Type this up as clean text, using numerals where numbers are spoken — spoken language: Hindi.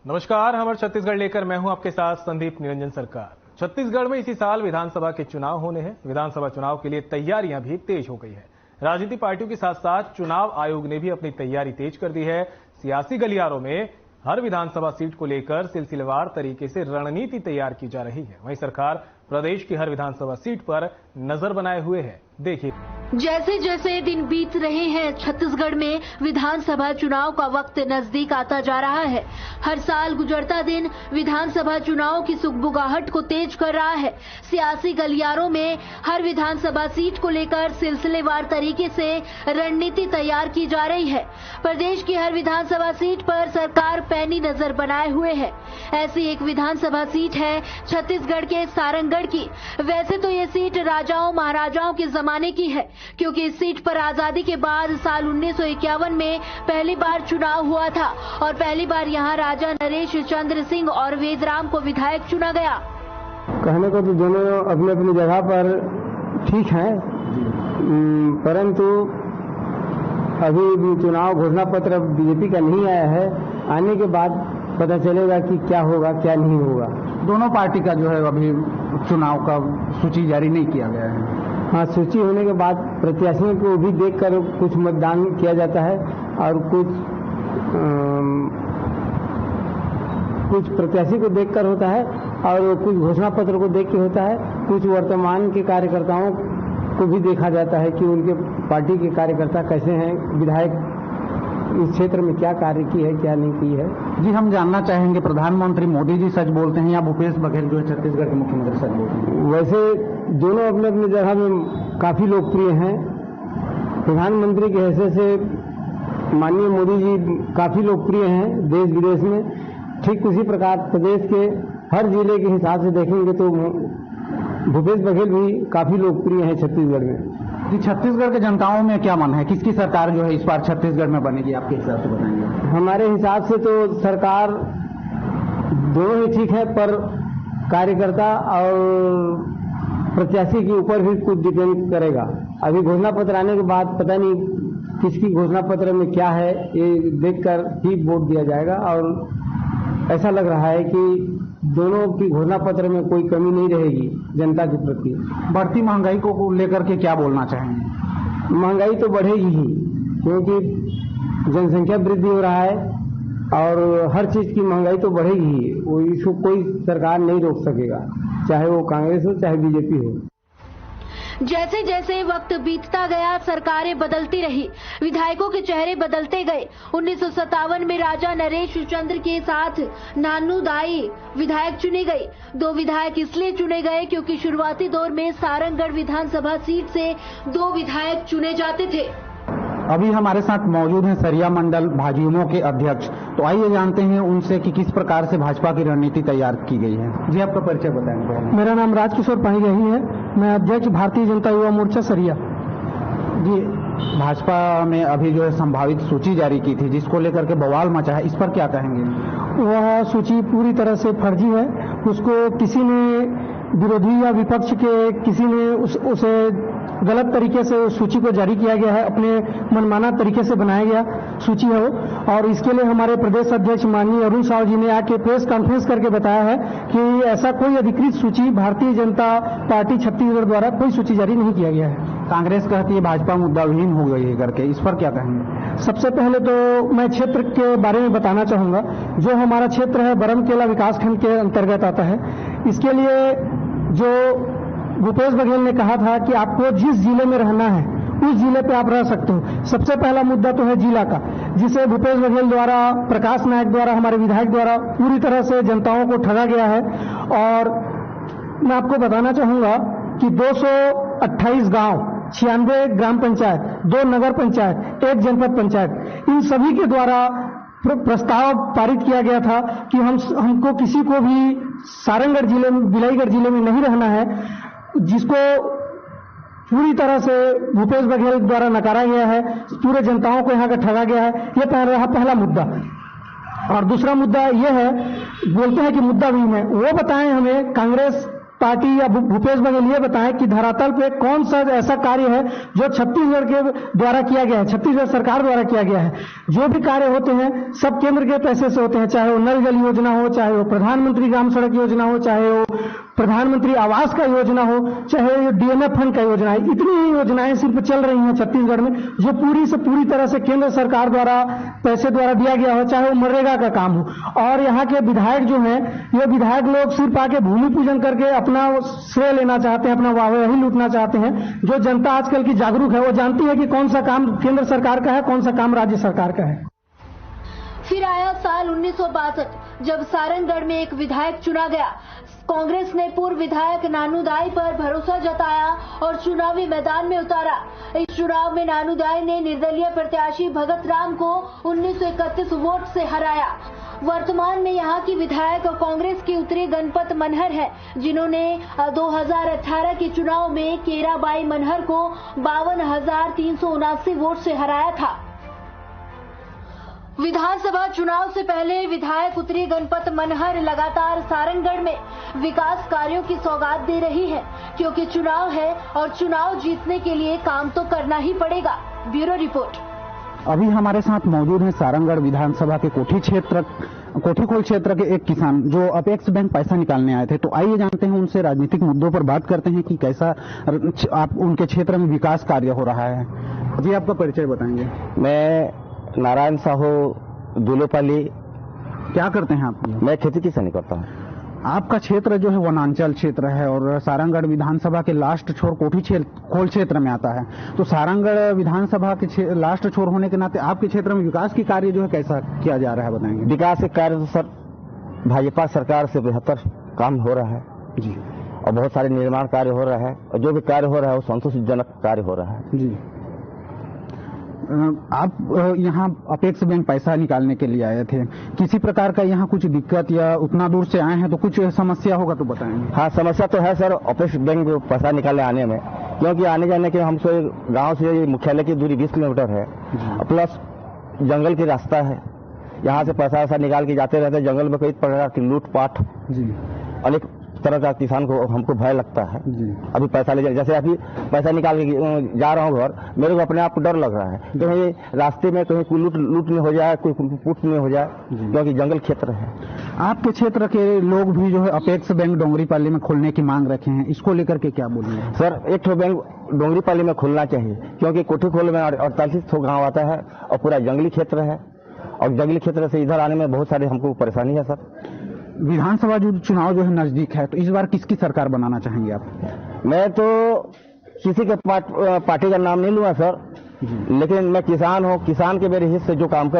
नमस्कार, हमारे छत्तीसगढ़ लेकर मैं हूं आपके साथ संदीप निरंजन सरकार। छत्तीसगढ़ में इसी साल विधानसभा के चुनाव होने हैं। विधानसभा चुनाव के लिए तैयारियां भी तेज हो गई है। राजनीतिक पार्टियों के साथ साथ चुनाव आयोग ने भी अपनी तैयारी तेज कर दी है। सियासी गलियारों में हर विधानसभा सीट को लेकर सिलसिलेवार तरीके से रणनीति तैयार की जा रही है। वहीं सरकार प्रदेश की हर विधानसभा सीट पर नजर बनाए हुए है। देखिए, जैसे जैसे दिन बीत रहे हैं, छत्तीसगढ़ में विधानसभा चुनाव का वक्त नजदीक आता जा रहा है। हर साल गुजरता दिन विधानसभा चुनाव की सुगबुगाहट को तेज कर रहा है। सियासी गलियारों में हर विधानसभा सीट को लेकर सिलसिलेवार तरीके से रणनीति तैयार की जा रही है। प्रदेश की हर विधानसभा सीट पर सरकार पैनी नजर बनाए हुए है। ऐसी एक विधानसभा सीट है छत्तीसगढ़ के सारंगगढ़ की। वैसे तो ये सीट राजाओं महाराजाओं के जमाने की है, क्योंकि इस सीट पर आजादी के बाद साल 1951 में पहली बार चुनाव हुआ था और पहली बार यहां राजा नरेश चंद्र सिंह और वेदराम को विधायक चुना गया। कहने को तो दोनों अपनी अपनी जगह पर ठीक हैं, परंतु अभी चुनाव घोषणा पत्र बीजेपी का नहीं आया है। आने के बाद पता चलेगा कि क्या होगा क्या नहीं होगा। दोनों पार्टी का जो है अभी चुनाव का सूची जारी नहीं किया गया है। हाँ, सूची होने के बाद प्रत्याशियों को भी देखकर कुछ मतदान किया जाता है और कुछ प्रत्याशी को देखकर होता है और कुछ घोषणा पत्र को देख के होता है। कुछ वर्तमान के कार्यकर्ताओं को भी देखा जाता है कि उनके पार्टी के कार्यकर्ता कैसे हैं, विधायक इस क्षेत्र में क्या कार्य की है क्या नहीं की है। जी, हम जानना चाहेंगे, प्रधानमंत्री मोदी जी सच बोलते हैं या भूपेश बघेल जो है छत्तीसगढ़ के मुख्यमंत्री सच बोलते हैं? वैसे दोनों अपने अपनी जगह में काफी लोकप्रिय हैं। प्रधानमंत्री के हैसियत से माननीय मोदी जी काफी लोकप्रिय हैं देश विदेश में। ठीक उसी प्रकार प्रदेश के हर जिले के हिसाब से देखेंगे तो भूपेश बघेल भी काफी लोकप्रिय हैं छत्तीसगढ़ में। जी, छत्तीसगढ़ के जनताओं में क्या मन है, किसकी सरकार जो है इस बार छत्तीसगढ़ में बनेगी आपके हिसाब से बताएंगे? हमारे हिसाब से तो सरकार दोनों ही ठीक है, पर कार्यकर्ता और प्रत्याशी के ऊपर भी कुछ डिपेंड करेगा। अभी घोषणा पत्र आने के बाद पता नहीं किसकी घोषणा पत्र में क्या है, ये देखकर ही वोट दिया जाएगा। और ऐसा लग रहा है कि दोनों की घोषणा पत्र में कोई कमी नहीं रहेगी जनता के प्रति। बढ़ती महंगाई को लेकर के क्या बोलना चाहेंगे? महंगाई तो बढ़ेगी ही, क्योंकि जनसंख्या वृद्धि हो रहा है और हर चीज की महंगाई तो बढ़ेगी ही। वो इसको कोई सरकार नहीं रोक सकेगा, चाहे वो कांग्रेस हो चाहे बीजेपी हो। जैसे जैसे वक्त बीतता गया, सरकारें बदलती रही, विधायकों के चेहरे बदलते गए। 1957 में राजा नरेश चंद्र के साथ नानू दाई विधायक चुने गए। 2 विधायक इसलिए चुने गए क्योंकि शुरुआती दौर में सारंगगढ़ विधानसभा सीट से 2 विधायक चुने जाते थे। अभी हमारे साथ मौजूद हैं सरिया मंडल भाजयुमो के अध्यक्ष। तो आइए जानते हैं उनसे कि किस प्रकार से भाजपा की रणनीति तैयार की गई है। जी, आपका परिचय बताएंगे? मेरा नाम राजकिशोर पानीग्राही है, मैं अध्यक्ष भारतीय जनता युवा मोर्चा सरिया। जी, भाजपा ने अभी जो है संभावित सूची जारी की थी जिसको लेकर के बवाल मचा है, इस पर क्या कहेंगे? वह सूची पूरी तरह से फर्जी है। उसको किसी ने, विरोधी या विपक्ष के किसी ने उसे गलत तरीके से उस सूची को जारी किया गया है, अपने मनमाना तरीके से बनाया गया सूची है वो। और इसके लिए हमारे प्रदेश अध्यक्ष माननीय अरुण साव जी ने आके प्रेस कॉन्फ्रेंस करके बताया है कि ऐसा कोई अधिकृत सूची भारतीय जनता पार्टी छत्तीसगढ़ द्वारा कोई सूची जारी नहीं किया गया है। कांग्रेस कहती है भाजपा मुद्दाविहीन हो गई है करके, इस पर क्या कहेंगे? सबसे पहले तो मैं क्षेत्र के बारे में बताना चाहूंगा। जो हमारा क्षेत्र है बरमकेला विकासखंड के अंतर्गत आता है। इसके लिए जो भूपेश बघेल ने कहा था कि आपको जिस जिले में रहना है उस जिले पे आप रह सकते हो। सबसे पहला मुद्दा तो है जिला का, जिसे भूपेश बघेल द्वारा, प्रकाश नायक द्वारा, हमारे विधायक द्वारा पूरी तरह से जनताओं को ठगा गया है। और मैं आपको बताना चाहूंगा कि 228 गांव, 96 ग्राम पंचायत, 2 नगर पंचायत, 1 जनपद पंचायत, इन सभी के द्वारा प्रस्ताव पारित किया गया था कि हमको किसी को भी सारंगगढ़ जिले में, बिलाईगढ़ जिले में नहीं रहना है, जिसको पूरी तरह से भूपेश बघेल द्वारा नकारा गया है। पूरे जनताओं को यहाँ का ठगा गया है। ये पहला मुद्दा। और दूसरा मुद्दा ये है, बोलते हैं कि मुद्दा भी है, वो बताएं हमें कांग्रेस पार्टी या भूपेश बघेल ये बताएं कि धरातल पे कौन सा ऐसा कार्य है जो छत्तीसगढ़ के द्वारा किया गया है, छत्तीसगढ़ सरकार द्वारा किया गया है। जो भी कार्य होते हैं सब केंद्र के पैसे से होते हैं, चाहे वो नल जल योजना हो, चाहे वो प्रधानमंत्री ग्राम सड़क योजना हो, चाहे वो प्रधानमंत्री आवास का योजना हो, चाहे वो डीएमएफ फंड का योजना है। इतनी ही योजनाएं सिर्फ चल रही हैं छत्तीसगढ़ में जो पूरी से पूरी तरह से केंद्र सरकार द्वारा पैसे द्वारा दिया गया हो, चाहे वो मनरेगा का काम हो। और यहाँ के विधायक जो हैं, ये विधायक लोग सिर्फ आके भूमि पूजन करके अपना श्रेय लेना चाहते हैं, अपना वाहवाही लूटना चाहते हैं। जो जनता आजकल की जागरूक है वो जानती है कि कौन सा काम केंद्र सरकार का है, कौन सा काम राज्य सरकार का है। फिर आया साल 1962 जब सारंगगढ़ में एक विधायक चुना गया। कांग्रेस ने पूर्व विधायक नानू दाई पर भरोसा जताया और चुनावी मैदान में उतारा। इस चुनाव में नानू दाई ने निर्दलीय प्रत्याशी भगत राम को 1931 वोट से हराया। वर्तमान में यहाँ की विधायक कांग्रेस की उत्तरी गणपत मनहर है, जिन्होंने 2018 के चुनाव में केराबाई मनहर को 52,379 वोट से हराया था। विधानसभा चुनाव से पहले विधायक उत्तरी गणपत मनहर लगातार सारंगगढ़ में विकास कार्यों की सौगात दे रही है, क्योंकि चुनाव है और चुनाव जीतने के लिए काम तो करना ही पड़ेगा। Bureau report. अभी हमारे साथ मौजूद हैं सारंगगढ़ विधानसभा के कोठीखोल क्षेत्र के एक किसान जो अपेक्स बैंक पैसा निकालने आए थे। तो आइए जानते हैं उनसे, राजनीतिक मुद्दों पर बात करते हैं कि कैसा आप उनके क्षेत्र में विकास कार्य हो रहा है। जी, आपका परिचय बताएंगे। मैं नारायण साहू दुलोपाली। क्या करते हैं आप? मैं खेती किसानी करता हूँ। आपका क्षेत्र जो है वनांचल क्षेत्र है और सारंगगढ़ विधानसभा के लास्ट छोर कोठीखोल क्षेत्र में आता है। तो सारंगगढ़ विधानसभा के लास्ट छोर होने के नाते आपके क्षेत्र में विकास की कार्य जो है कैसा किया जा रहा है, बताएंगे। विकास के कार्य तो सर भाजपा सरकार से बेहतर काम हो रहा है जी, और बहुत सारे निर्माण कार्य हो रहा है और जो भी कार्य हो रहा है वो संतोषजनक कार्य हो रहा है जी। आप यहाँ अपेक्स बैंक पैसा निकालने के लिए आए थे, किसी प्रकार का यहाँ कुछ दिक्कत या उतना दूर से आए हैं तो कुछ समस्या होगा तो बताएंगे। हाँ, समस्या तो है सर अपेक्स बैंक पैसा निकालने आने में, क्योंकि आने जाने के हमसे गांव से मुख्यालय की दूरी 20 किलोमीटर है, प्लस जंगल की रास्ता है। यहाँ से पैसा वैसा निकाल के जाते रहते, जंगल में कई प्रकार की लूटपाट जी, अनेक तरह का किसान को हमको भय लगता है जी। अभी पैसा ले जैसे अभी पैसा निकाल के जा रहा हूँ घर, मेरे को अपने आप को डर लग रहा है कहीं रास्ते में कहीं कोई लूट नहीं हो जाए, कोई पुट नहीं हो जाए, क्योंकि जंगल क्षेत्र है। आपके क्षेत्र के लोग भी जो है अपेक्स बैंक डोंगरीपाली में खोलने की मांग रखे हैं, इसको लेकर के क्या बोलेंगे? सर, एक ठो बैंक डोंगरीपाली में खोलना चाहिए, क्योंकि कोठीखोल में 48 गाँव आता है और पूरा जंगली क्षेत्र है, और जंगली क्षेत्र से इधर आने में बहुत सारे हमको परेशानी है। सर, विधानसभा जो चुनाव जो है नजदीक है, तो इस बार किसकी सरकार बनाना चाहेंगे आप? मैं तो किसी के पार्टी का नाम नहीं लूंगा सर, लेकिन मैं किसान हूँ, किसान के मेरे हिस्से जो काम करे